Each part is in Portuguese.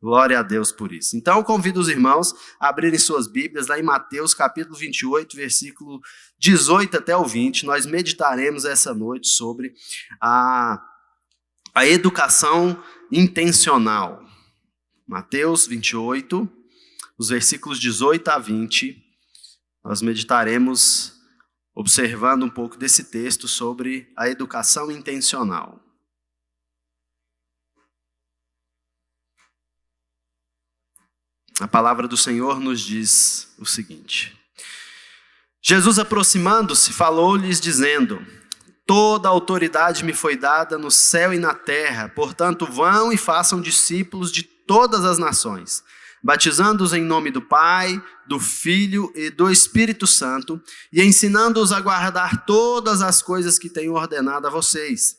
Glória a Deus por isso. Então, eu convido os irmãos a abrirem suas Bíblias lá em Mateus, capítulo 28, versículo 18 até o 20. Nós meditaremos essa noite sobre a educação intencional. Mateus 28, os versículos 18 a 20. Nós meditaremos observando um pouco desse texto sobre a educação intencional. A palavra do Senhor nos diz o seguinte: Jesus, aproximando-se, falou-lhes dizendo: toda a autoridade me foi dada no céu e na terra, portanto vão e façam discípulos de todas as nações, batizando-os em nome do Pai, do Filho e do Espírito Santo, e ensinando-os a guardar todas as coisas que tenho ordenado a vocês.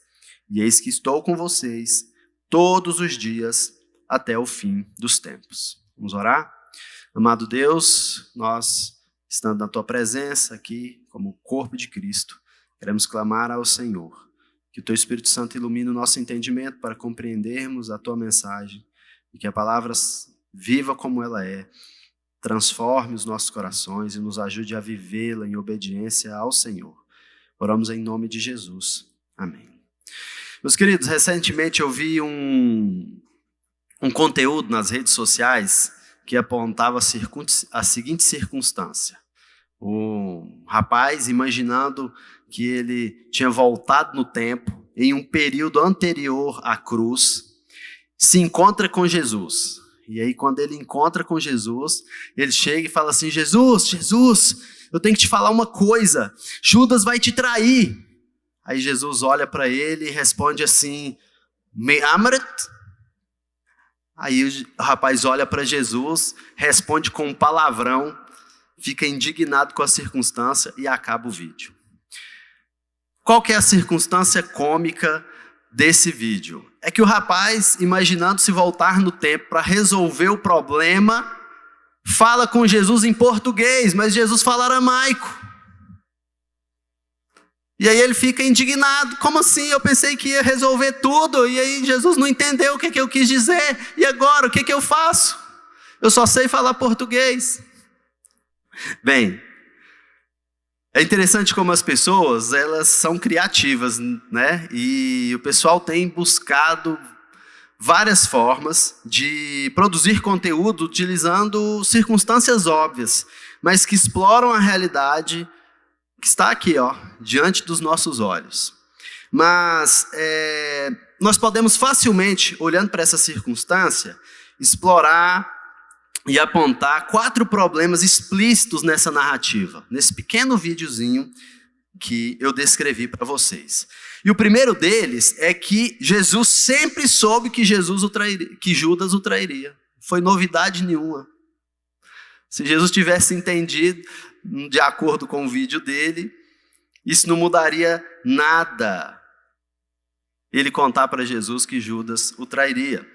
E eis que estou com vocês todos os dias até o fim dos tempos. Vamos orar? Amado Deus, nós, estando na Tua presença aqui, como corpo de Cristo, queremos clamar ao Senhor, que o Teu Espírito Santo ilumine o nosso entendimento para compreendermos a Tua mensagem, e que a palavra viva como ela é, transforme os nossos corações e nos ajude a vivê-la em obediência ao Senhor. Oramos em nome de Jesus. Amém. Meus queridos, recentemente eu vi um conteúdo nas redes sociais que apontava a seguinte circunstância. O rapaz, imaginando que ele tinha voltado no tempo, em um período anterior à cruz, se encontra com Jesus. E aí, quando ele encontra com Jesus, ele chega e fala assim: Jesus, eu tenho que te falar uma coisa, Judas vai te trair. Aí Jesus olha para ele e responde assim: Me amret? Aí o rapaz olha para Jesus, responde com um palavrão, fica indignado com a circunstância e acaba o vídeo. Qual que é a circunstância cômica desse vídeo? É que o rapaz, imaginando se voltar no tempo para resolver o problema, fala com Jesus em português, mas Jesus fala aramaico. E aí ele fica indignado. Como assim? Eu pensei que ia resolver tudo. E aí Jesus não entendeu o que eu quis dizer. E agora, o que eu faço? Eu só sei falar português. Bem, é interessante como as pessoas, elas são criativas, né? E o pessoal tem buscado várias formas de produzir conteúdo utilizando circunstâncias óbvias, mas que exploram a realidade que está aqui, diante dos nossos olhos. Mas nós podemos facilmente, olhando para essa circunstância, explorar e apontar 4 problemas explícitos nessa narrativa, nesse pequeno videozinho que eu descrevi para vocês. E o primeiro deles é que Jesus sempre soube que Judas o trairia. Foi novidade nenhuma. Se Jesus tivesse entendido de acordo com o vídeo dele, isso não mudaria nada. Ele contar para Jesus que Judas o trairia.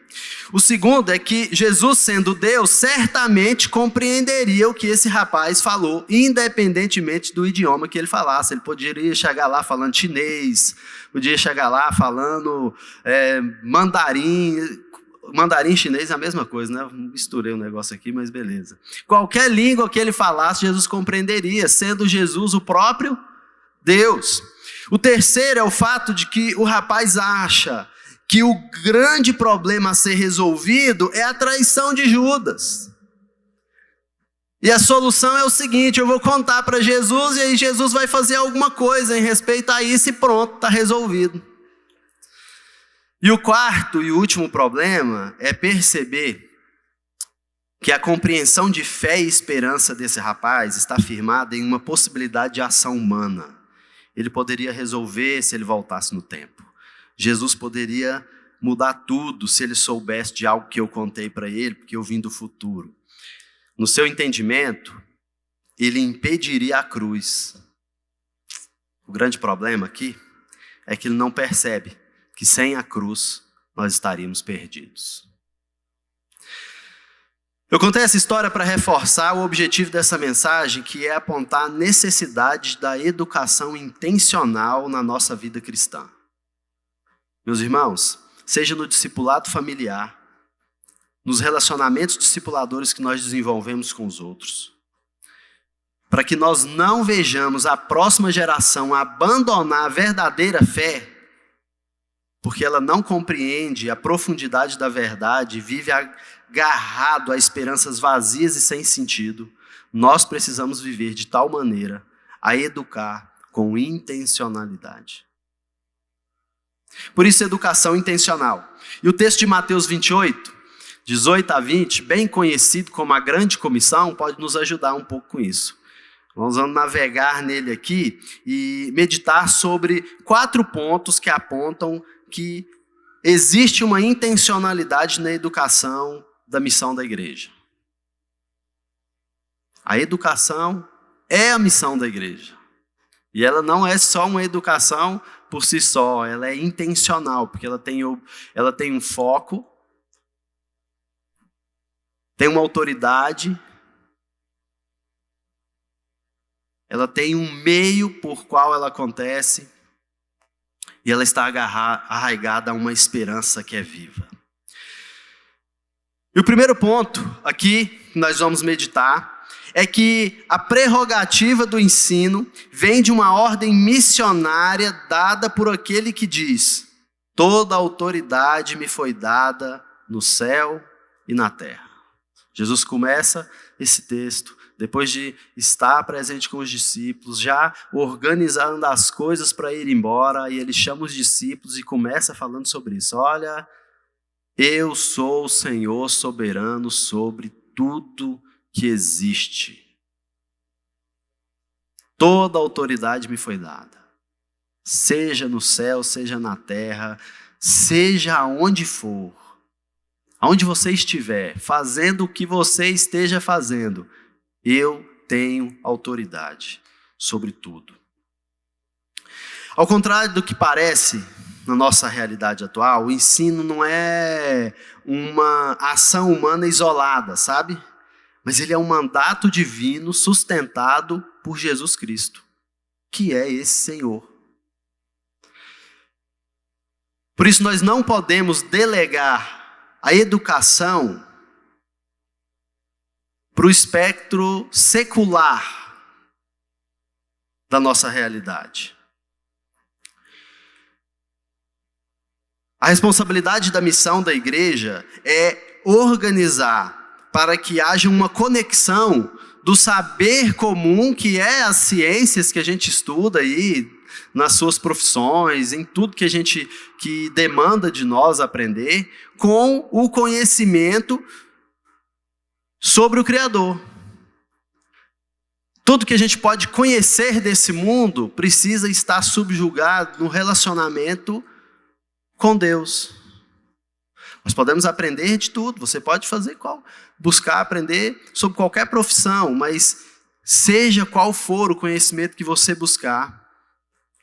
O segundo é que Jesus, sendo Deus, certamente compreenderia o que esse rapaz falou, independentemente do idioma que ele falasse. Ele poderia chegar lá falando chinês, podia chegar lá falando mandarim. Mandarim e chinês é a mesma coisa, né? Misturei o negócio aqui, mas beleza. Qualquer língua que ele falasse, Jesus compreenderia, sendo Jesus o próprio Deus. O terceiro é o fato de que o rapaz acha que o grande problema a ser resolvido é a traição de Judas. E a solução é o seguinte: eu vou contar para Jesus e aí Jesus vai fazer alguma coisa em respeito a isso e pronto, está resolvido. E o quarto e último problema é perceber que a compreensão de fé e esperança desse rapaz está firmada em uma possibilidade de ação humana. Ele poderia resolver se ele voltasse no tempo. Jesus poderia mudar tudo se ele soubesse de algo que eu contei para ele, porque eu vim do futuro. No seu entendimento, ele impediria a cruz. O grande problema aqui é que ele não percebe que sem a cruz nós estaríamos perdidos. Eu contei essa história para reforçar o objetivo dessa mensagem, que é apontar a necessidade da educação intencional na nossa vida cristã. Meus irmãos, seja no discipulado familiar, nos relacionamentos discipuladores que nós desenvolvemos com os outros. Para que nós não vejamos a próxima geração abandonar a verdadeira fé, porque ela não compreende a profundidade da verdade, vive agarrado a esperanças vazias e sem sentido. Nós precisamos viver de tal maneira a educar com intencionalidade. Por isso, educação intencional. E o texto de Mateus 28, 18 a 20, bem conhecido como a Grande Comissão, pode nos ajudar um pouco com isso. Nós vamos navegar nele aqui e meditar sobre 4 pontos que apontam que existe uma intencionalidade na educação da missão da igreja. A educação é a missão da igreja. E ela não é só uma educação por si só, ela é intencional, porque ela tem um foco, tem uma autoridade, ela tem um meio por qual ela acontece, e ela está arraigada a uma esperança que é viva. E o primeiro ponto aqui que nós vamos meditar é que a prerrogativa do ensino vem de uma ordem missionária dada por aquele que diz: toda autoridade me foi dada no céu e na terra. Jesus começa esse texto, depois de estar presente com os discípulos, já organizando as coisas para ir embora, e ele chama os discípulos e começa falando sobre isso. Olha, eu sou o Senhor soberano sobre tudo que existe. Toda autoridade me foi dada, seja no céu, seja na terra, seja aonde for, aonde você estiver, fazendo o que você esteja fazendo, eu tenho autoridade sobre tudo. Ao contrário do que parece na nossa realidade atual, o ensino não é uma ação humana isolada, sabe? Mas ele é um mandato divino sustentado por Jesus Cristo, que é esse Senhor. Por isso nós não podemos delegar a educação para o espectro secular da nossa realidade. A responsabilidade da missão da igreja é organizar para que haja uma conexão do saber comum, que é as ciências que a gente estuda aí, nas suas profissões, em tudo que demanda de nós aprender, com o conhecimento sobre o Criador. Tudo que a gente pode conhecer desse mundo precisa estar subjugado no relacionamento com Deus. Nós podemos aprender de tudo, você pode buscar aprender sobre qualquer profissão, mas seja qual for o conhecimento que você buscar,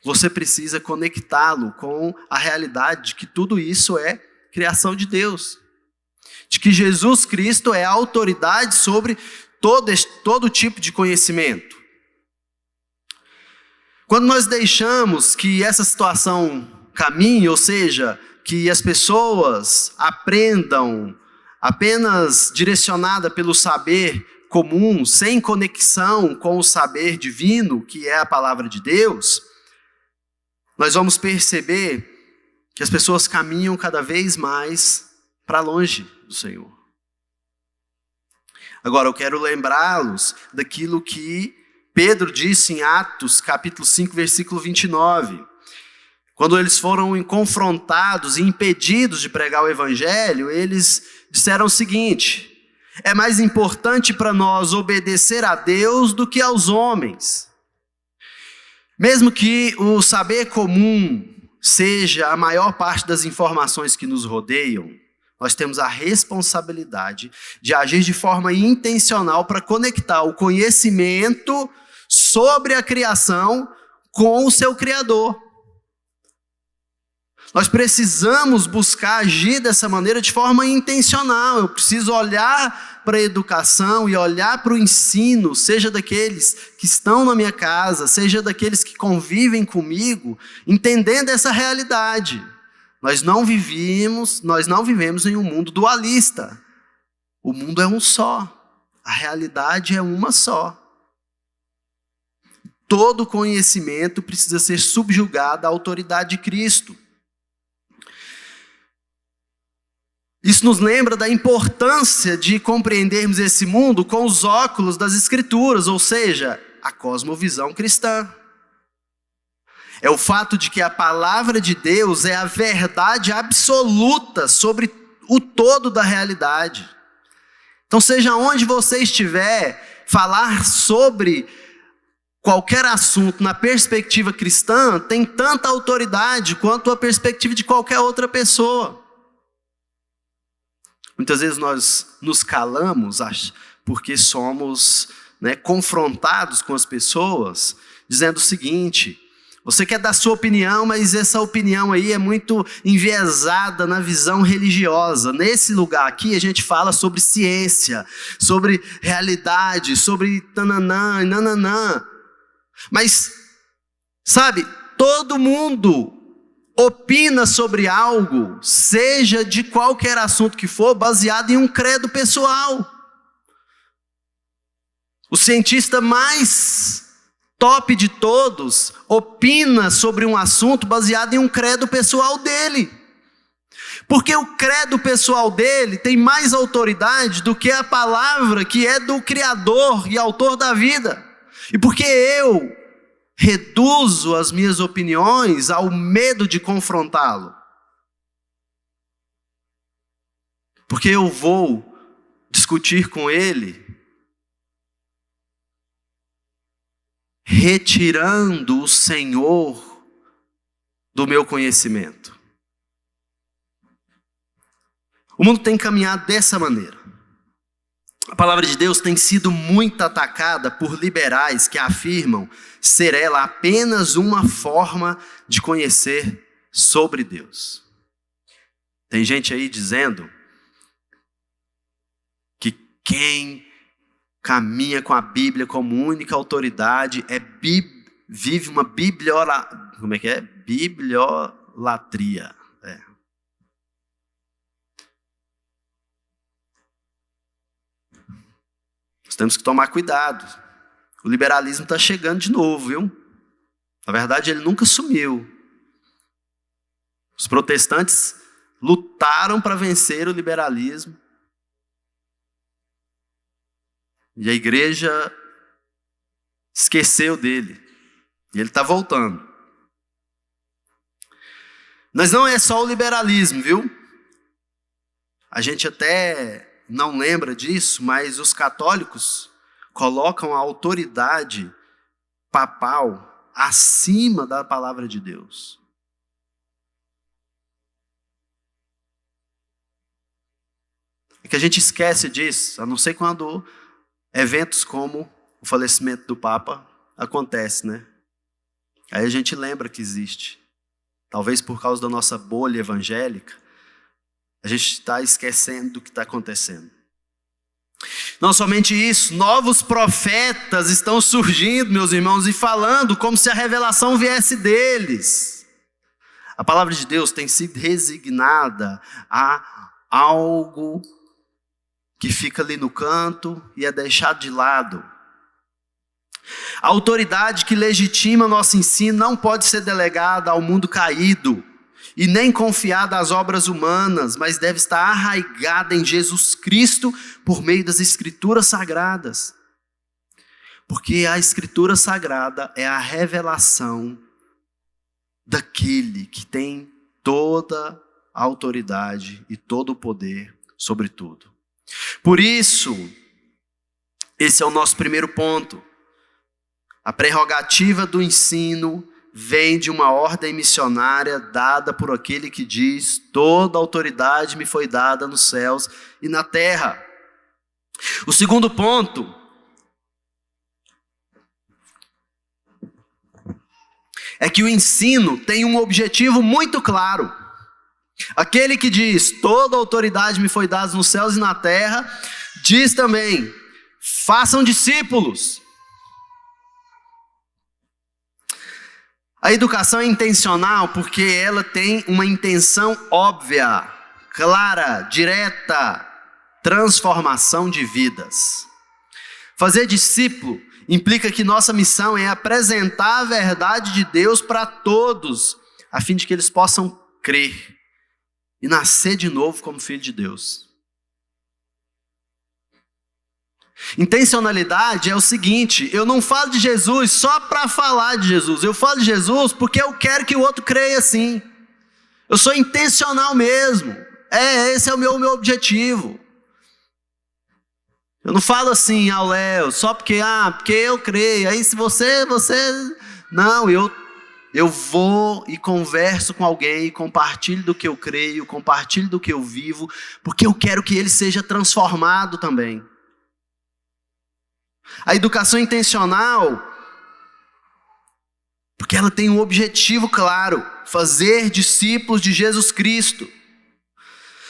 você precisa conectá-lo com a realidade de que tudo isso é criação de Deus. De que Jesus Cristo é a autoridade sobre todo tipo de conhecimento. Quando nós deixamos que essa situação caminhe, ou seja, que as pessoas aprendam apenas direcionada pelo saber comum, sem conexão com o saber divino, que é a palavra de Deus, nós vamos perceber que as pessoas caminham cada vez mais para longe do Senhor. Agora, eu quero lembrá-los daquilo que Pedro disse em Atos, capítulo 5, versículo 29. Quando eles foram confrontados e impedidos de pregar o evangelho, eles disseram o seguinte: é mais importante para nós obedecer a Deus do que aos homens. Mesmo que o saber comum seja a maior parte das informações que nos rodeiam, nós temos a responsabilidade de agir de forma intencional para conectar o conhecimento sobre a criação com o seu Criador. Nós precisamos buscar agir dessa maneira de forma intencional. Eu preciso olhar para a educação e olhar para o ensino, seja daqueles que estão na minha casa, seja daqueles que convivem comigo, entendendo essa realidade. Nós não vivemos em um mundo dualista. O mundo é um só. A realidade é uma só. Todo conhecimento precisa ser subjugado à autoridade de Cristo. Isso nos lembra da importância de compreendermos esse mundo com os óculos das Escrituras, ou seja, a cosmovisão cristã. É o fato de que a palavra de Deus é a verdade absoluta sobre o todo da realidade. Então, seja onde você estiver, falar sobre qualquer assunto na perspectiva cristã tem tanta autoridade quanto a perspectiva de qualquer outra pessoa. Muitas vezes nós nos calamos porque somos confrontados com as pessoas, dizendo o seguinte: você quer dar sua opinião, mas essa opinião aí é muito enviesada na visão religiosa. Nesse lugar aqui a gente fala sobre ciência, sobre realidade, sobre tananã e nananã. Mas, sabe, todo mundo opina sobre algo, seja de qualquer assunto que for, baseado em um credo pessoal. O cientista mais top de todos opina sobre um assunto baseado em um credo pessoal dele. Porque o credo pessoal dele tem mais autoridade do que a palavra que é do Criador e autor da vida. E porque eu reduzo as minhas opiniões ao medo de confrontá-lo. Porque eu vou discutir com ele retirando o Senhor do meu conhecimento. O mundo tem caminhado dessa maneira. A palavra de Deus tem sido muito atacada por liberais que afirmam ser ela apenas uma forma de conhecer sobre Deus. Tem gente aí dizendo que quem caminha com a Bíblia como única autoridade vive uma bibliolatria. Nós temos que tomar cuidado. O liberalismo está chegando de novo, viu? Na verdade, ele nunca sumiu. Os protestantes lutaram para vencer o liberalismo. E a igreja esqueceu dele. E ele está voltando. Mas não é só o liberalismo, viu? A gente até não lembra disso, mas os católicos colocam a autoridade papal acima da palavra de Deus. É que a gente esquece disso, a não ser quando eventos como o falecimento do Papa acontece, né? Aí a gente lembra que existe. Talvez por causa da nossa bolha evangélica, a gente está esquecendo do que está acontecendo. Não somente isso, novos profetas estão surgindo, meus irmãos, e falando como se a revelação viesse deles. A palavra de Deus tem sido resignada a algo que fica ali no canto e é deixado de lado. A autoridade que legitima nosso ensino não pode ser delegada ao mundo caído e nem confiada às obras humanas, mas deve estar arraigada em Jesus Cristo por meio das Escrituras Sagradas. Porque a Escritura Sagrada é a revelação daquele que tem toda a autoridade e todo o poder sobre tudo. Por isso, esse é o nosso primeiro ponto. A prerrogativa do ensino vem de uma ordem missionária dada por aquele que diz: toda autoridade me foi dada nos céus e na terra. O segundo ponto é que o ensino tem um objetivo muito claro. Aquele que diz: toda autoridade me foi dada nos céus e na terra, diz também: façam discípulos. A educação é intencional porque ela tem uma intenção óbvia, clara, direta, transformação de vidas. Fazer discípulo implica que nossa missão é apresentar a verdade de Deus para todos, a fim de que eles possam crer e nascer de novo como filho de Deus. Intencionalidade é o seguinte: eu não falo de Jesus só para falar de Jesus, eu falo de Jesus porque eu quero que o outro creia assim. Eu sou intencional mesmo, esse é o meu objetivo. Eu não falo assim ao Léo, só porque eu creio, aí se você... Não, eu vou e converso com alguém, compartilho do que eu creio, compartilho do que eu vivo, porque eu quero que ele seja transformado também. A educação intencional, porque ela tem um objetivo claro: fazer discípulos de Jesus Cristo.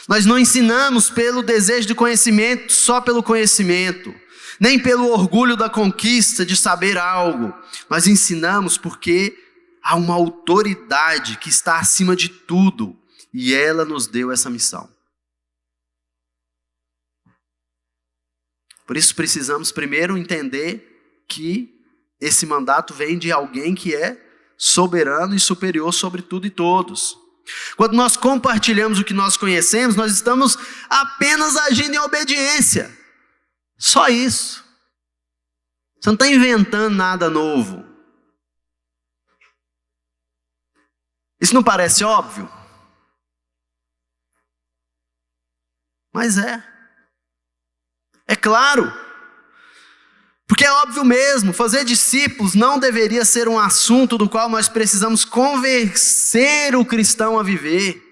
Nós não ensinamos pelo desejo de conhecimento, só pelo conhecimento, nem pelo orgulho da conquista de saber algo. Nós ensinamos porque há uma autoridade que está acima de tudo e ela nos deu essa missão. Por isso precisamos primeiro entender que esse mandato vem de alguém que é soberano e superior sobre tudo e todos. Quando nós compartilhamos o que nós conhecemos, nós estamos apenas agindo em obediência. Só isso. Você não está inventando nada novo. Isso não parece óbvio? Mas é. É claro. Porque é óbvio mesmo, fazer discípulos não deveria ser um assunto do qual nós precisamos convencer o cristão a viver.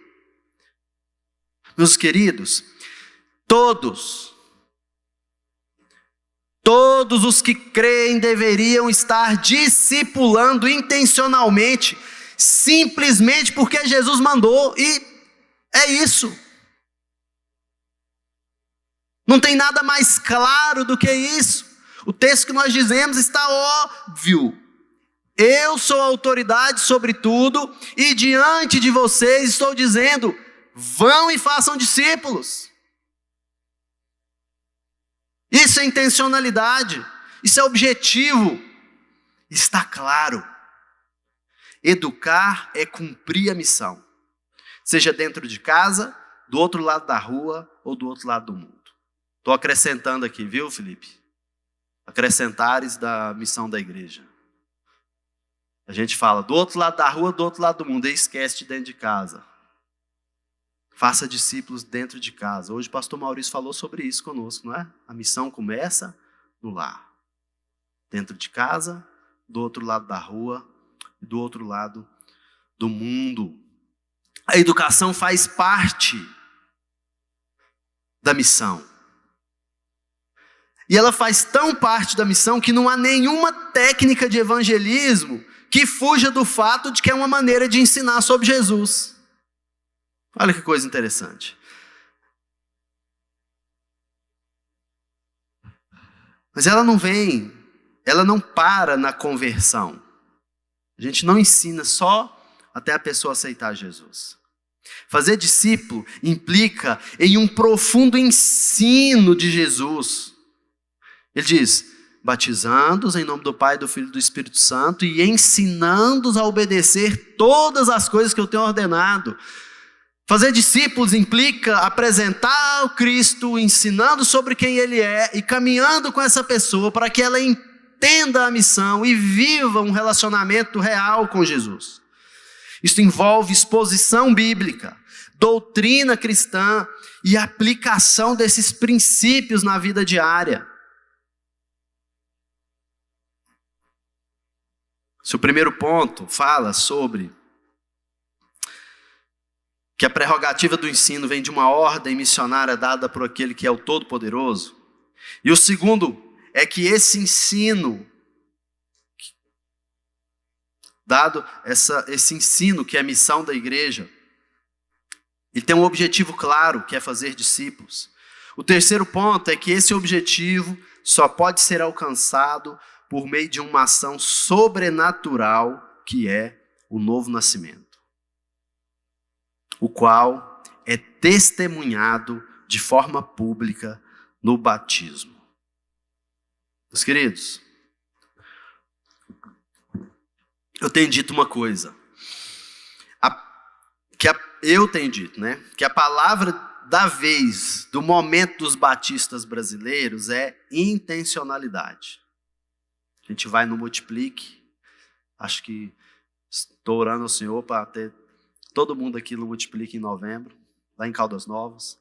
Meus queridos, todos os que creem deveriam estar discipulando intencionalmente, simplesmente porque Jesus mandou, e é isso. Não tem nada mais claro do que isso. O texto que nós dizemos está óbvio. Eu sou autoridade sobre tudo e diante de vocês estou dizendo: vão e façam discípulos. Isso é intencionalidade, isso é objetivo. Está claro. Educar é cumprir a missão, seja dentro de casa, do outro lado da rua ou do outro lado do mundo. Estou acrescentando aqui, viu, Felipe? Acrescentares da missão da igreja. A gente fala do outro lado da rua, do outro lado do mundo, e esquece de dentro de casa. Faça discípulos dentro de casa. Hoje o pastor Maurício falou sobre isso conosco, não é? A missão começa no lar. Dentro de casa, do outro lado da rua e do outro lado do mundo. A educação faz parte da missão. E ela faz tão parte da missão que não há nenhuma técnica de evangelismo que fuja do fato de que é uma maneira de ensinar sobre Jesus. Olha que coisa interessante. Mas ela não para na conversão. A gente não ensina só até a pessoa aceitar Jesus. Fazer discípulo implica em um profundo ensino de Jesus. Ele diz: batizando-os em nome do Pai, do Filho e do Espírito Santo e ensinando-os a obedecer todas as coisas que eu tenho ordenado. Fazer discípulos implica apresentar o Cristo, ensinando sobre quem Ele é e caminhando com essa pessoa para que ela entenda a missão e viva um relacionamento real com Jesus. Isso envolve exposição bíblica, doutrina cristã e aplicação desses princípios na vida diária. Se o primeiro ponto fala sobre que a prerrogativa do ensino vem de uma ordem missionária dada por aquele que é o Todo-Poderoso, e o segundo é que esse ensino, dado esse ensino que é a missão da igreja, ele tem um objetivo claro, que é fazer discípulos. O terceiro ponto é que esse objetivo só pode ser alcançado por meio de uma ação sobrenatural, que é o novo nascimento, o qual é testemunhado de forma pública no batismo. Meus queridos, eu tenho dito uma coisa, eu tenho dito, né? Que a palavra da vez, do momento dos batistas brasileiros é intencionalidade. A gente vai no Multiplique, acho que estou orando ao Senhor para ter todo mundo aqui no Multiplique em novembro, lá em Caldas Novas,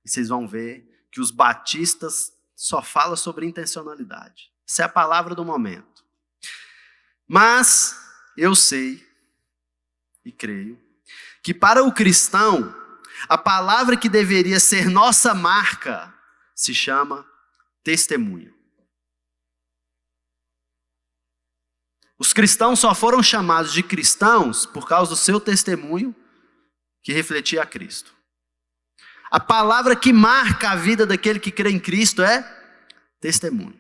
e vocês vão ver que os batistas só falam sobre intencionalidade. Essa é a palavra do momento. Mas eu sei e creio que para o cristão, a palavra que deveria ser nossa marca se chama testemunho. Os cristãos só foram chamados de cristãos por causa do seu testemunho que refletia a Cristo. A palavra que marca a vida daquele que crê em Cristo é testemunho.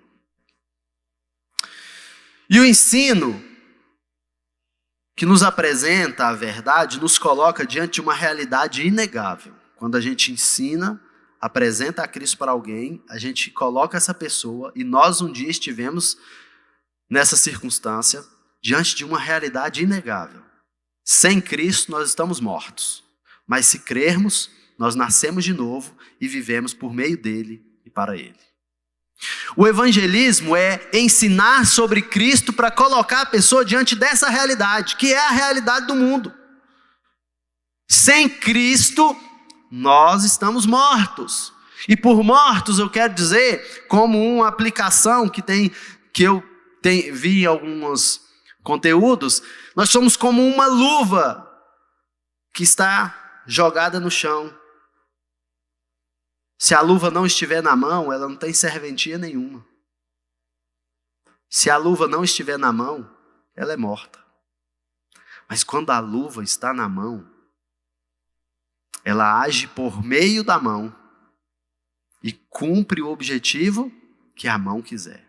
E o ensino que nos apresenta a verdade, nos coloca diante de uma realidade inegável. Quando a gente ensina, apresenta a Cristo para alguém, a gente coloca essa pessoa, e nós um dia estivemos nessa circunstância, diante de uma realidade inegável. Sem Cristo nós estamos mortos, mas se crermos, nós nascemos de novo e vivemos por meio dele e para ele. O evangelismo é ensinar sobre Cristo para colocar a pessoa diante dessa realidade, que é a realidade do mundo. Sem Cristo, nós estamos mortos. E por mortos eu quero dizer, como uma aplicação que eu vi em alguns conteúdos, nós somos como uma luva que está jogada no chão. Se a luva não estiver na mão, ela não tem serventia nenhuma. Se a luva não estiver na mão, ela é morta. Mas quando a luva está na mão, ela age por meio da mão e cumpre o objetivo que a mão quiser.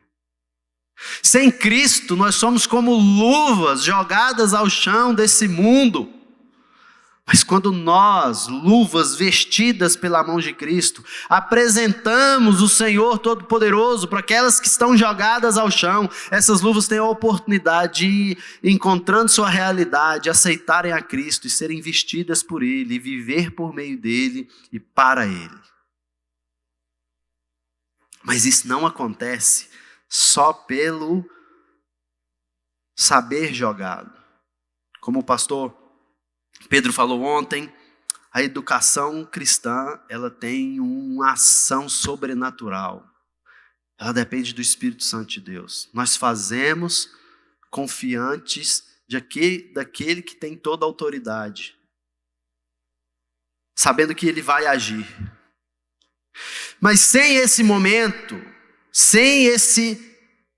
Sem Cristo, nós somos como luvas jogadas ao chão desse mundo. Mas quando nós, luvas vestidas pela mão de Cristo, apresentamos o Senhor Todo-Poderoso para aquelas que estão jogadas ao chão, essas luvas têm a oportunidade de, encontrando sua realidade, aceitarem a Cristo e serem vestidas por Ele, e viver por meio dEle e para Ele. Mas isso não acontece só pelo saber jogado. Como o pastor Pedro falou ontem, a educação cristã, ela tem uma ação sobrenatural. Ela depende do Espírito Santo de Deus. Nós fazemos confiantes daquele que tem toda a autoridade, sabendo que ele vai agir. Mas sem esse momento, sem esse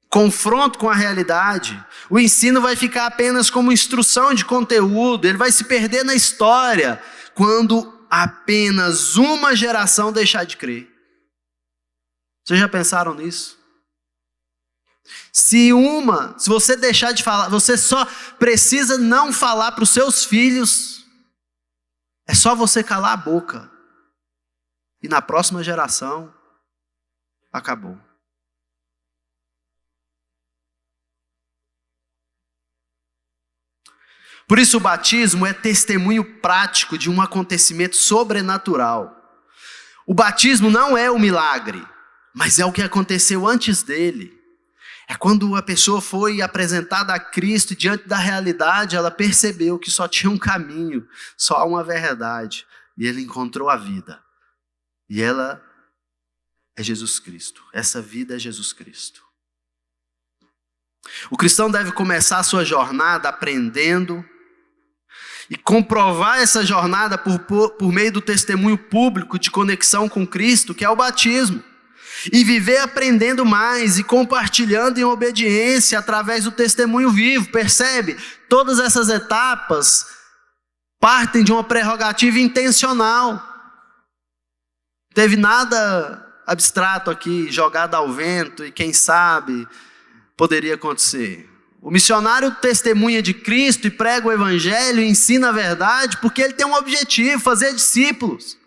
confronto com a realidade, o ensino vai ficar apenas como instrução de conteúdo, ele vai se perder na história quando apenas uma geração deixar de crer. Vocês já pensaram nisso? Se você deixar de falar, você só precisa não falar para os seus filhos, é só você calar a boca, e na próxima geração, acabou. Por isso o batismo é testemunho prático de um acontecimento sobrenatural. O batismo não é o milagre, mas é o que aconteceu antes dele. É quando a pessoa foi apresentada a Cristo e diante da realidade ela percebeu que só tinha um caminho, só uma verdade. E ele encontrou a vida. E ela é Jesus Cristo. Essa vida é Jesus Cristo. O cristão deve começar a sua jornada aprendendo e comprovar essa jornada por meio do testemunho público de conexão com Cristo, que é o batismo. E viver aprendendo mais e compartilhando em obediência através do testemunho vivo. Percebe? Todas essas etapas partem de uma prerrogativa intencional. Não teve nada abstrato aqui, jogado ao vento e quem sabe poderia acontecer. O missionário testemunha de Cristo e prega o evangelho e ensina a verdade porque ele tem um objetivo, fazer discípulos.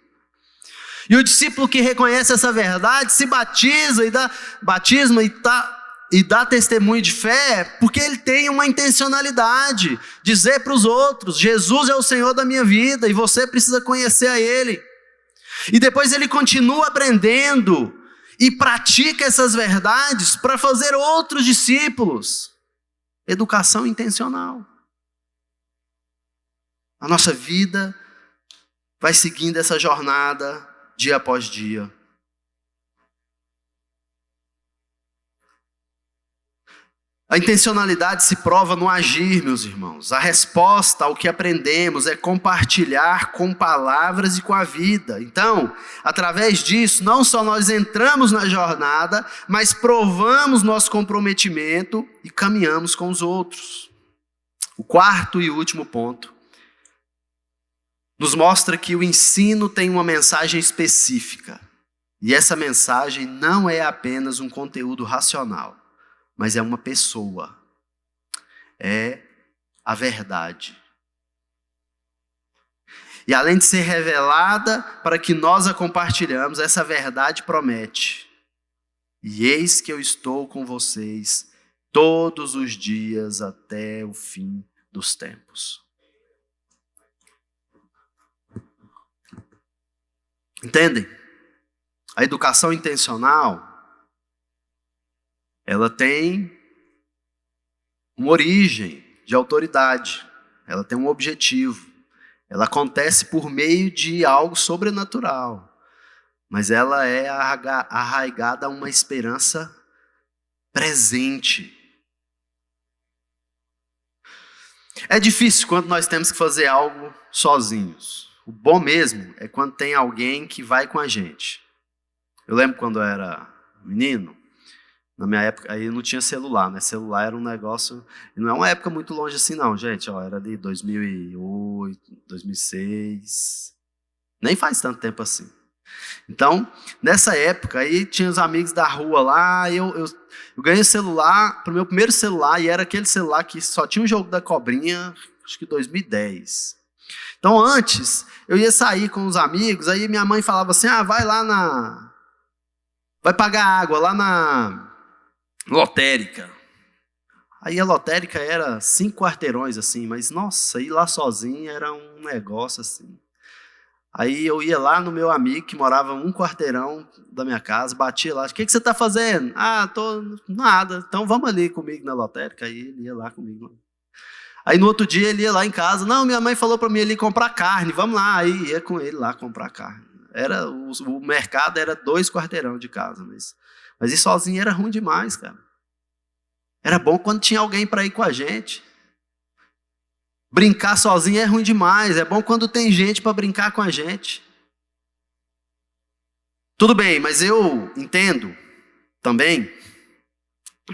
E o discípulo que reconhece essa verdade se batiza e dá batismo e dá testemunho de fé, porque ele tem uma intencionalidade, dizer para os outros: Jesus é o Senhor da minha vida e você precisa conhecer a Ele. E depois ele continua aprendendo e pratica essas verdades para fazer outros discípulos. Educação intencional. A nossa vida vai seguindo essa jornada dia após dia. A intencionalidade se prova no agir, meus irmãos. A resposta ao que aprendemos é compartilhar com palavras e com a vida. Então, através disso, não só nós entramos na jornada, mas provamos nosso comprometimento e caminhamos com os outros. O quarto e último ponto nos mostra que o ensino tem uma mensagem específica. E essa mensagem não é apenas um conteúdo racional, mas é uma pessoa, é a verdade. E além de ser revelada para que nós a compartilhamos, essa verdade promete: e eis que eu estou com vocês todos os dias até o fim dos tempos. Entendem? A educação intencional, ela tem uma origem de autoridade, ela tem um objetivo, ela acontece por meio de algo sobrenatural, mas ela é arraigada a uma esperança presente. É difícil quando nós temos que fazer algo sozinhos. O bom mesmo é quando tem alguém que vai com a gente. Eu lembro quando eu era menino, na minha época, aí não tinha celular, né? Celular era um negócio, não é uma época muito longe assim não, gente. Ó, era de 2008, 2006, nem faz tanto tempo assim. Então, nessa época, aí tinha os amigos da rua lá, eu ganhei o celular, pro meu primeiro celular, e era aquele celular que só tinha o jogo da cobrinha, acho que 2010. Então, antes, eu ia sair com os amigos, aí minha mãe falava assim: vai pagar água lá na lotérica. Aí a lotérica era 5 quarteirões, assim, mas, nossa, ir lá sozinho era um negócio, assim. Aí eu ia lá no meu amigo, que morava 1 quarteirão da minha casa, batia lá: o que você está fazendo? Tô nada, então vamos ali comigo na lotérica. Aí ele ia lá comigo. Aí no outro dia ele ia lá em casa: não, minha mãe falou para mim ali comprar carne, vamos lá. Aí ia com ele lá comprar carne. O mercado era 2 quarteirão de casa, mas ir sozinho era ruim demais, cara. Era bom quando tinha alguém para ir com a gente. Brincar sozinho é ruim demais, é bom quando tem gente para brincar com a gente. Tudo bem, mas eu entendo também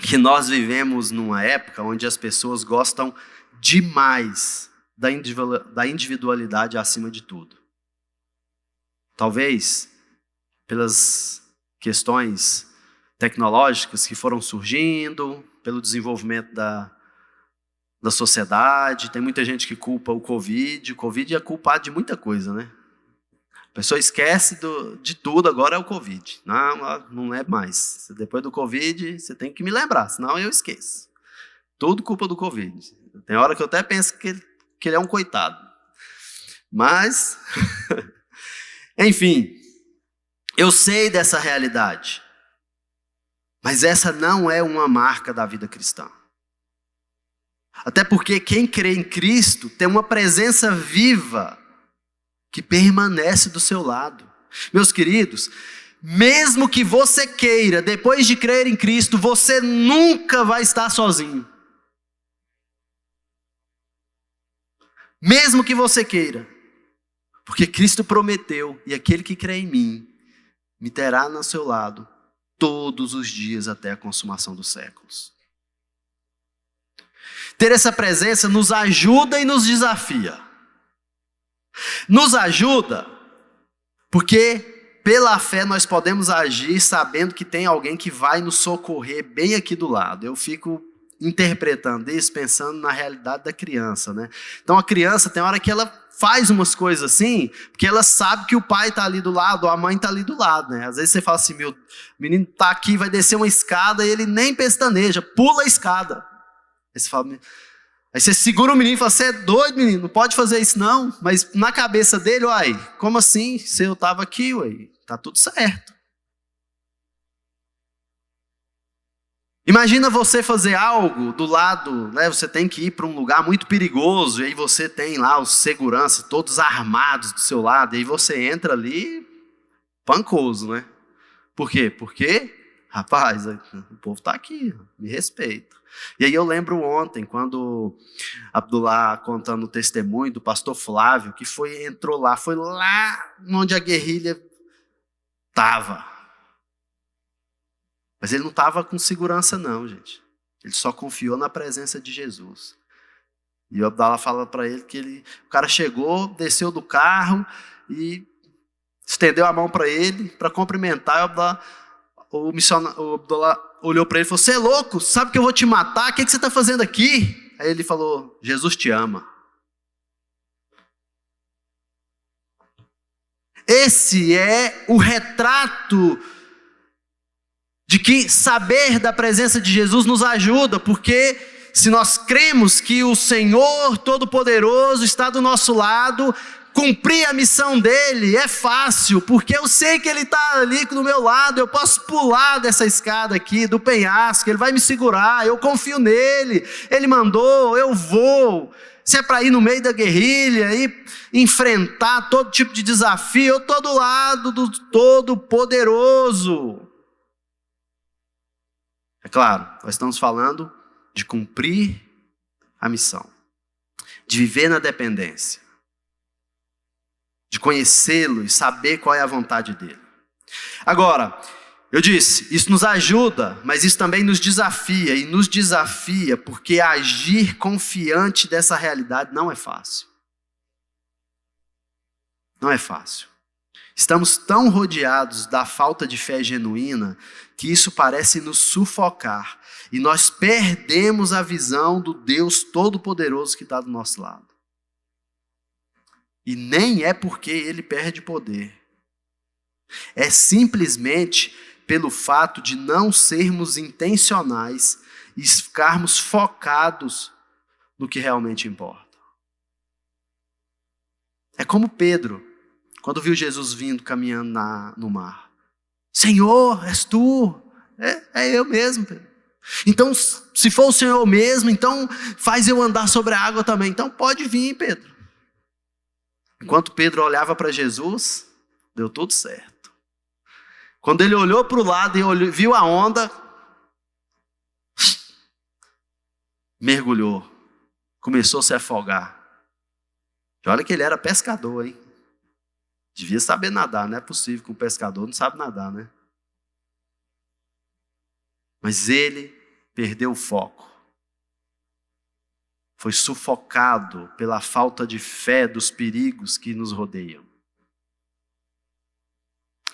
que nós vivemos numa época onde as pessoas gostam demais da individualidade acima de tudo. Talvez pelas questões tecnológicas que foram surgindo, pelo desenvolvimento da sociedade. Tem muita gente que culpa o Covid. O Covid é culpado de muita coisa, né? A pessoa esquece de tudo, agora é o Covid. Não é mais. Depois do Covid, você tem que me lembrar, senão eu esqueço. Tudo culpa do Covid. Tem hora que eu até penso que ele é um coitado. Mas, enfim, eu sei dessa realidade. Mas essa não é uma marca da vida cristã. Até porque quem crê em Cristo tem uma presença viva que permanece do seu lado. Meus queridos, mesmo que você queira, depois de crer em Cristo, você nunca vai estar sozinho. Mesmo que você queira. Porque Cristo prometeu: e aquele que crê em mim, me terá no seu lado todos os dias até a consumação dos séculos. Ter essa presença nos ajuda e nos desafia. Nos ajuda porque pela fé nós podemos agir sabendo que tem alguém que vai nos socorrer bem aqui do lado. Eu fico interpretando isso pensando na realidade da criança, né? Então a criança tem hora que ela faz umas coisas assim, porque ela sabe que o pai está ali do lado, ou a mãe está ali do lado, né? Às vezes você fala assim, meu, o menino está aqui, vai descer uma escada e ele nem pestaneja, pula a escada. Aí você fala, aí você segura o menino e fala, você é doido, menino, não pode fazer isso não. Mas na cabeça dele, uai, como assim? Se eu estava aqui, uai, tá tudo certo. Imagina você fazer algo do lado, né? Você tem que ir para um lugar muito perigoso, e aí você tem lá os seguranças todos armados do seu lado, e aí você entra ali pancoso, né? Por quê? Porque, rapaz, o povo está aqui, me respeita. E aí eu lembro ontem, quando Abdullah contando o testemunho do pastor Flávio, que entrou lá, foi lá onde a guerrilha estava. Mas ele não estava com segurança não, gente. Ele só confiou na presença de Jesus. E o Abdallah fala para ele que o cara chegou, desceu do carro e estendeu a mão para ele, para cumprimentar. O Abdallah olhou para ele e falou, você é louco? Sabe que eu vou te matar? O que você está fazendo aqui? Aí ele falou, Jesus te ama. Esse é o retrato de que saber da presença de Jesus nos ajuda, porque se nós cremos que o Senhor Todo-Poderoso está do nosso lado, cumprir a missão dele é fácil, porque eu sei que ele está ali do meu lado, eu posso pular dessa escada aqui, do penhasco, ele vai me segurar, eu confio nele, ele mandou, eu vou. Se é para ir no meio da guerrilha e enfrentar todo tipo de desafio, eu estou do lado do Todo-Poderoso. É claro, nós estamos falando de cumprir a missão, de viver na dependência, de conhecê-lo e saber qual é a vontade dele. Agora, eu disse, isso nos ajuda, mas isso também nos desafia, e nos desafia porque agir confiante dessa realidade não é fácil. Não é fácil. Estamos tão rodeados da falta de fé genuína que isso parece nos sufocar e nós perdemos a visão do Deus Todo-Poderoso que está do nosso lado. E nem é porque ele perde poder. É simplesmente pelo fato de não sermos intencionais e ficarmos focados no que realmente importa. É como Pedro, quando viu Jesus vindo caminhando no mar. Senhor, és tu? É eu mesmo, Pedro. Então, se for o Senhor mesmo, então faz eu andar sobre a água também. Então pode vir, Pedro. Enquanto Pedro olhava para Jesus, deu tudo certo. Quando ele olhou para o lado e viu a onda, mergulhou, começou a se afogar. E olha que ele era pescador, hein? Devia saber nadar, não é possível que um pescador não sabe nadar, né? Mas ele perdeu o foco. Foi sufocado pela falta de fé dos perigos que nos rodeiam.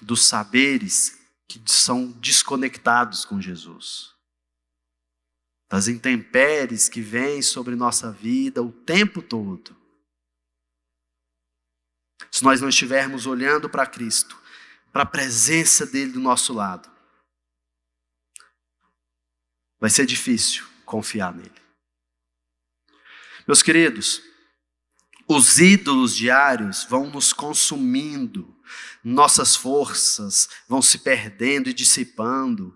Dos saberes que são desconectados com Jesus. Das intempéries que vêm sobre nossa vida o tempo todo. Se nós não estivermos olhando para Cristo, para a presença dele do nosso lado, vai ser difícil confiar nele. Meus queridos, os ídolos diários vão nos consumindo, nossas forças vão se perdendo e dissipando.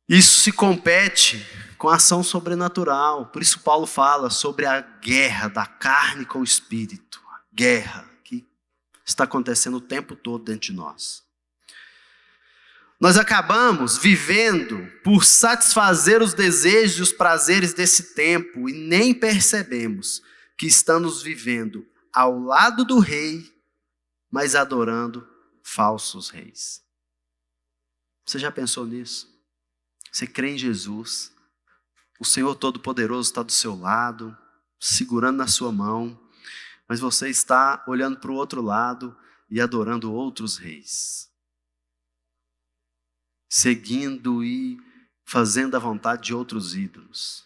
Isso se compete com a ação sobrenatural. Por isso Paulo fala sobre a guerra da carne com o espírito. A guerra que está acontecendo o tempo todo dentro de nós. Nós acabamos vivendo por satisfazer os desejos e os prazeres desse tempo e nem percebemos que estamos vivendo ao lado do rei, mas adorando falsos reis. Você já pensou nisso? Você crê em Jesus, o Senhor Todo-Poderoso está do seu lado, segurando na sua mão, mas você está olhando para o outro lado e adorando outros reis. Seguindo e fazendo a vontade de outros ídolos.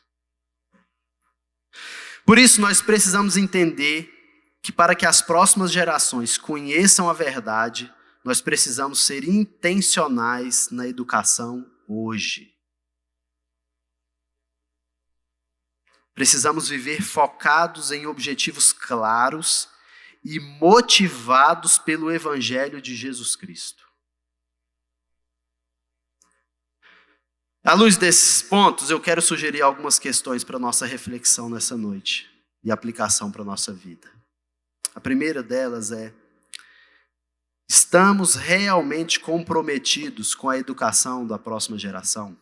Por isso, nós precisamos entender que para que as próximas gerações conheçam a verdade, nós precisamos ser intencionais na educação hoje. Precisamos viver focados em objetivos claros e motivados pelo Evangelho de Jesus Cristo. À luz desses pontos, eu quero sugerir algumas questões para a nossa reflexão nessa noite e aplicação para a nossa vida. A primeira delas é: estamos realmente comprometidos com a educação da próxima geração?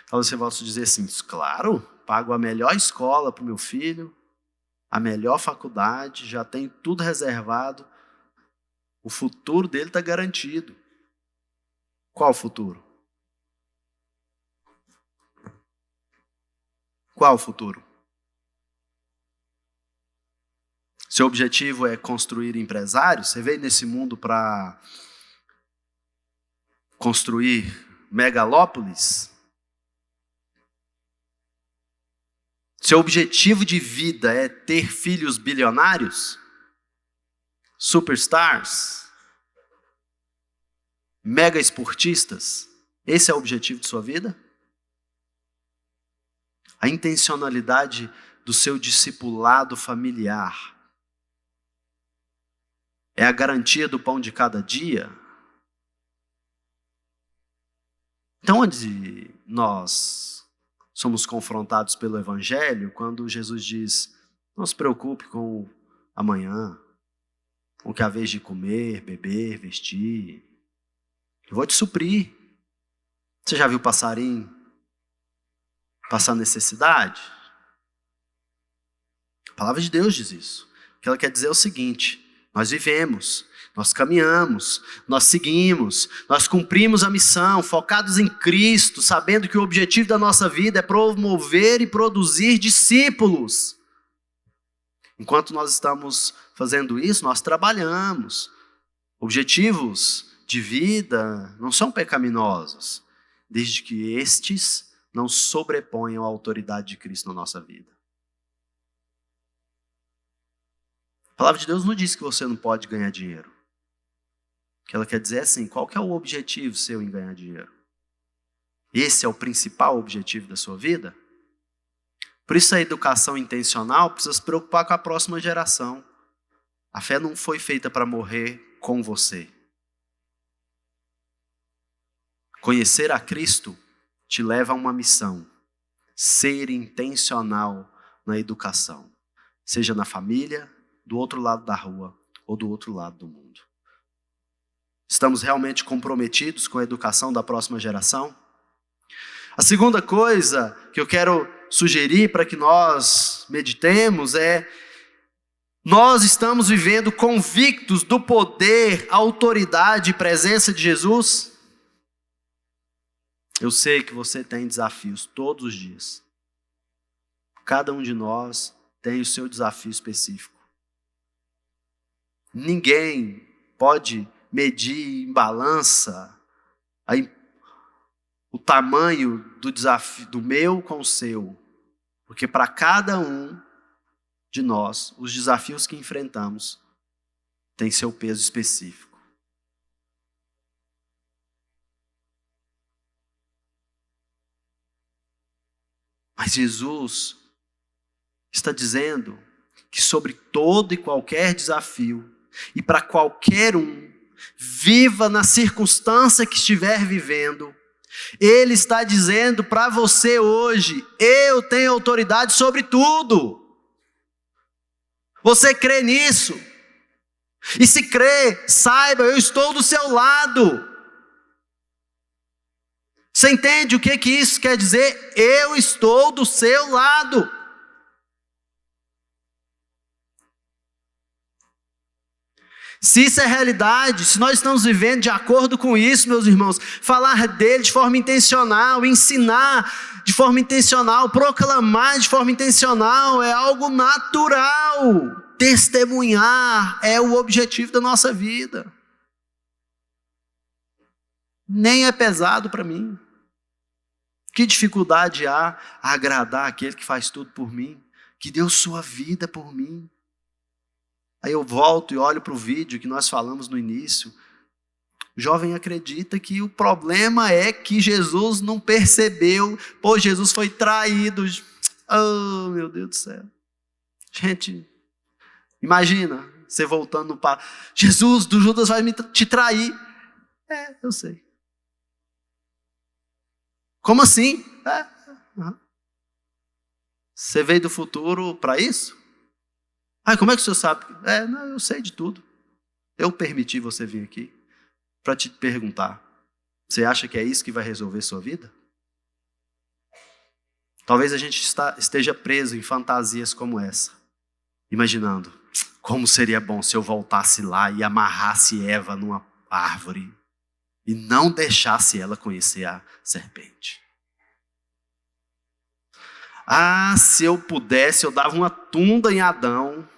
Talvez você possa dizer assim: claro, pago a melhor escola para o meu filho, a melhor faculdade, já tem tudo reservado, o futuro dele está garantido. Qual futuro? Qual futuro? Seu objetivo é construir empresários? Você veio nesse mundo para construir megalópolis? Seu objetivo de vida é ter filhos bilionários? Superstars? Mega esportistas? Esse é o objetivo de sua vida? A intencionalidade do seu discipulado familiar é a garantia do pão de cada dia? Então, onde nós somos confrontados pelo Evangelho, quando Jesus diz: não se preocupe com amanhã, com o que há vez de comer, beber, vestir, eu vou te suprir. Você já viu passarinho passar necessidade? A palavra de Deus diz isso. O que ela quer dizer é o seguinte: nós vivemos, nós caminhamos, nós seguimos, nós cumprimos a missão, focados em Cristo, sabendo que o objetivo da nossa vida é promover e produzir discípulos. Enquanto nós estamos fazendo isso, nós trabalhamos. Objetivos de vida não são pecaminosos, desde que estes não sobreponham a autoridade de Cristo na nossa vida. A palavra de Deus não diz que você não pode ganhar dinheiro. O que ela quer dizer é assim: qual que é o objetivo seu em ganhar dinheiro? Esse é o principal objetivo da sua vida? Por isso a educação intencional precisa se preocupar com a próxima geração. A fé não foi feita para morrer com você. Conhecer a Cristo te leva a uma missão: ser intencional na educação, seja na família, do outro lado da rua ou do outro lado do mundo. Estamos realmente comprometidos com a educação da próxima geração? A segunda coisa que eu quero sugerir para que nós meditemos é: nós estamos vivendo convictos do poder, autoridade e presença de Jesus? Eu sei que você tem desafios todos os dias. Cada um de nós tem o seu desafio específico. Ninguém pode medir em balança o tamanho do desafio do meu com o seu, porque para cada um de nós, os desafios que enfrentamos têm seu peso específico. Mas Jesus está dizendo que sobre todo e qualquer desafio, e para qualquer um, viva na circunstância que estiver vivendo, Ele está dizendo para você hoje: eu tenho autoridade sobre tudo. Você crê nisso? E se crê, saiba, eu estou do seu lado. Você entende o que isso quer dizer? Eu estou do seu lado. Se isso é realidade, se nós estamos vivendo de acordo com isso, meus irmãos, falar dele de forma intencional, ensinar de forma intencional, proclamar de forma intencional é algo natural. Testemunhar é o objetivo da nossa vida. Nem é pesado para mim. Que dificuldade há a agradar aquele que faz tudo por mim, que deu sua vida por mim? Aí eu volto e olho para o vídeo que nós falamos no início. O jovem acredita que o problema é que Jesus não percebeu. Pô, Jesus foi traído. Oh, meu Deus do céu. Gente, imagina você voltando no papo. Jesus, do Judas vai te trair. Eu sei. Como assim? Uhum. Você veio do futuro para isso? Como é que o senhor sabe? Não, eu sei de tudo. Eu permiti você vir aqui para te perguntar. Você acha que é isso que vai resolver sua vida? Talvez a gente esteja preso em fantasias como essa. Imaginando, como seria bom se eu voltasse lá e amarrasse Eva numa árvore e não deixasse ela conhecer a serpente. Se eu pudesse, eu dava uma tunda em Adão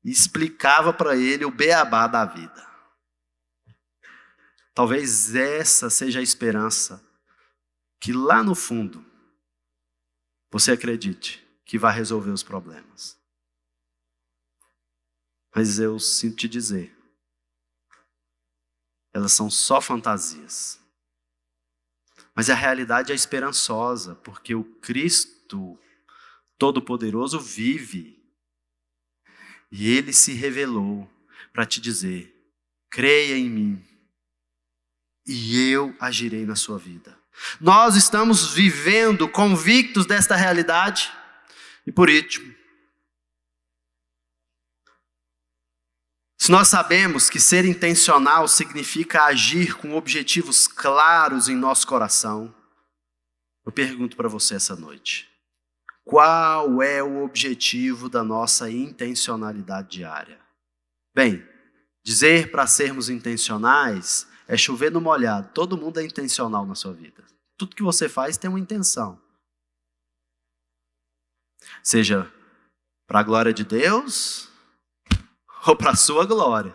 e explicava para ele o beabá da vida. Talvez essa seja a esperança que lá no fundo você acredite que vai resolver os problemas. Mas eu sinto te dizer, elas são só fantasias. Mas a realidade é esperançosa, porque o Cristo Todo-Poderoso vive. E Ele se revelou para te dizer, creia em mim, e eu agirei na sua vida. Nós estamos vivendo convictos desta realidade, e por último, se nós sabemos que ser intencional significa agir com objetivos claros em nosso coração, eu pergunto para você essa noite, qual é o objetivo da nossa intencionalidade diária? Bem, dizer para sermos intencionais é chover no molhado. Todo mundo é intencional na sua vida. Tudo que você faz tem uma intenção. Seja para a glória de Deus ou para a sua glória.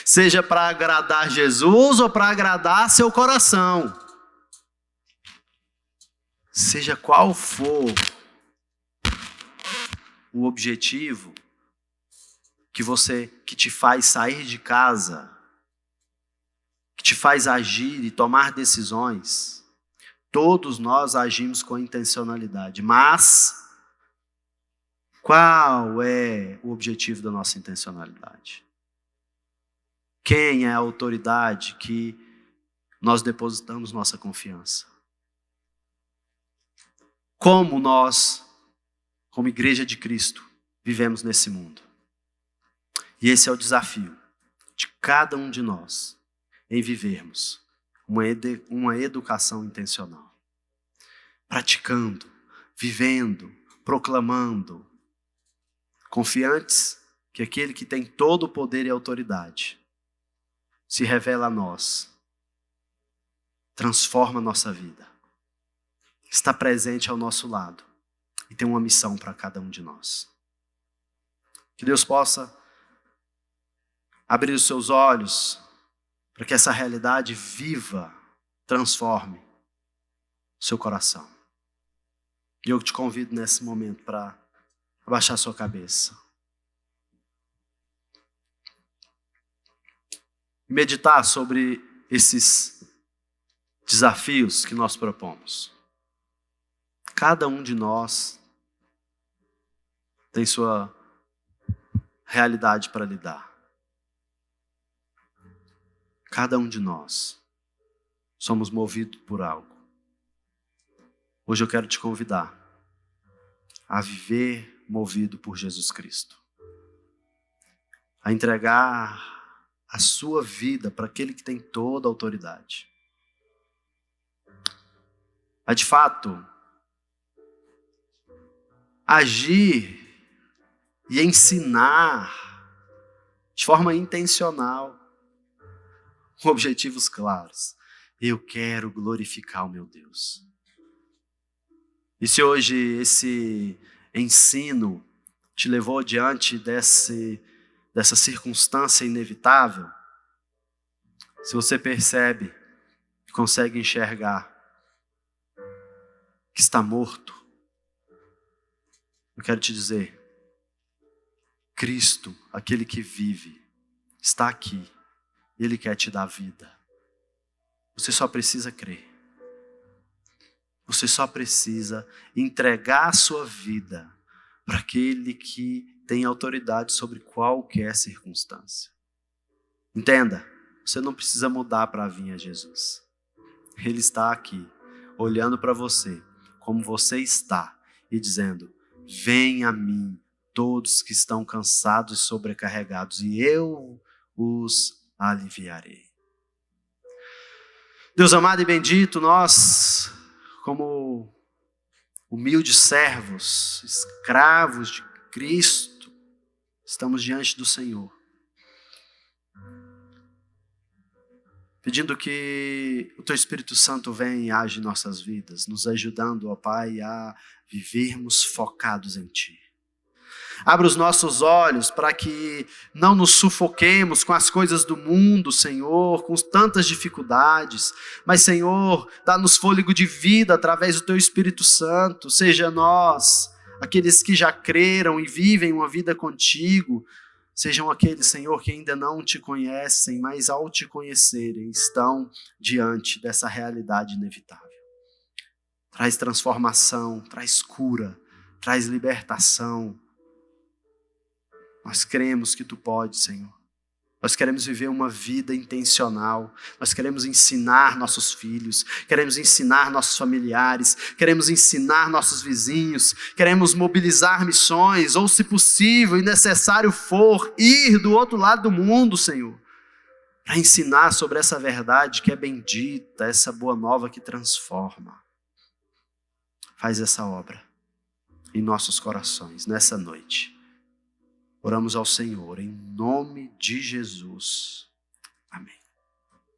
Seja para agradar Jesus ou para agradar seu coração. Seja qual for o objetivo que te faz sair de casa, que te faz agir e tomar decisões, todos nós agimos com intencionalidade, mas qual é o objetivo da nossa intencionalidade? Quem é a autoridade que nós depositamos nossa confiança? Como nós, como Igreja de Cristo, vivemos nesse mundo? E esse é o desafio de cada um de nós, em vivermos uma educação intencional. Praticando, vivendo, proclamando, confiantes que aquele que tem todo o poder e autoridade se revela a nós, transforma a nossa vida, está presente ao nosso lado e tem uma missão para cada um de nós. Que Deus possa abrir os seus olhos para que essa realidade viva, transforme o seu coração. E eu te convido nesse momento para abaixar sua cabeça. Meditar sobre esses desafios que nós propomos. Cada um de nós tem sua realidade para lidar. Cada um de nós somos movidos por algo. Hoje eu quero te convidar a viver movido por Jesus Cristo. A entregar a sua vida para aquele que tem toda a autoridade. A de fato agir e ensinar de forma intencional, com objetivos claros. Eu quero glorificar o meu Deus. E se hoje esse ensino te levou diante dessa circunstância inevitável, se você percebe consegue enxergar que está morto, eu quero te dizer, Cristo, aquele que vive, está aqui. Ele quer te dar vida. Você só precisa crer. Você só precisa entregar a sua vida para aquele que tem autoridade sobre qualquer circunstância. Entenda, você não precisa mudar para vir a Jesus. Ele está aqui, olhando para você, como você está, e dizendo: venha a mim, todos que estão cansados e sobrecarregados, e eu os aliviarei. Deus amado e bendito, nós, como humildes servos, escravos de Cristo, estamos diante do Senhor, pedindo que o Teu Espírito Santo venha e age em nossas vidas, nos ajudando, ó Pai, a vivermos focados em Ti. Abra os nossos olhos para que não nos sufoquemos com as coisas do mundo, Senhor, com tantas dificuldades. Mas, Senhor, dá-nos fôlego de vida através do Teu Espírito Santo. Seja nós, aqueles que já creram e vivem uma vida contigo, sejam aqueles, Senhor, que ainda não Te conhecem, mas ao Te conhecerem, estão diante dessa realidade inevitável. Traz transformação, traz cura, traz libertação. Nós cremos que Tu podes, Senhor. Nós queremos viver uma vida intencional. Nós queremos ensinar nossos filhos. Queremos ensinar nossos familiares. Queremos ensinar nossos vizinhos. Queremos mobilizar missões. Ou, se possível e necessário for, ir do outro lado do mundo, Senhor. Para ensinar sobre essa verdade que é bendita. Essa boa nova que transforma. Faz essa obra em nossos corações nessa noite. Oramos ao Senhor, em nome de Jesus.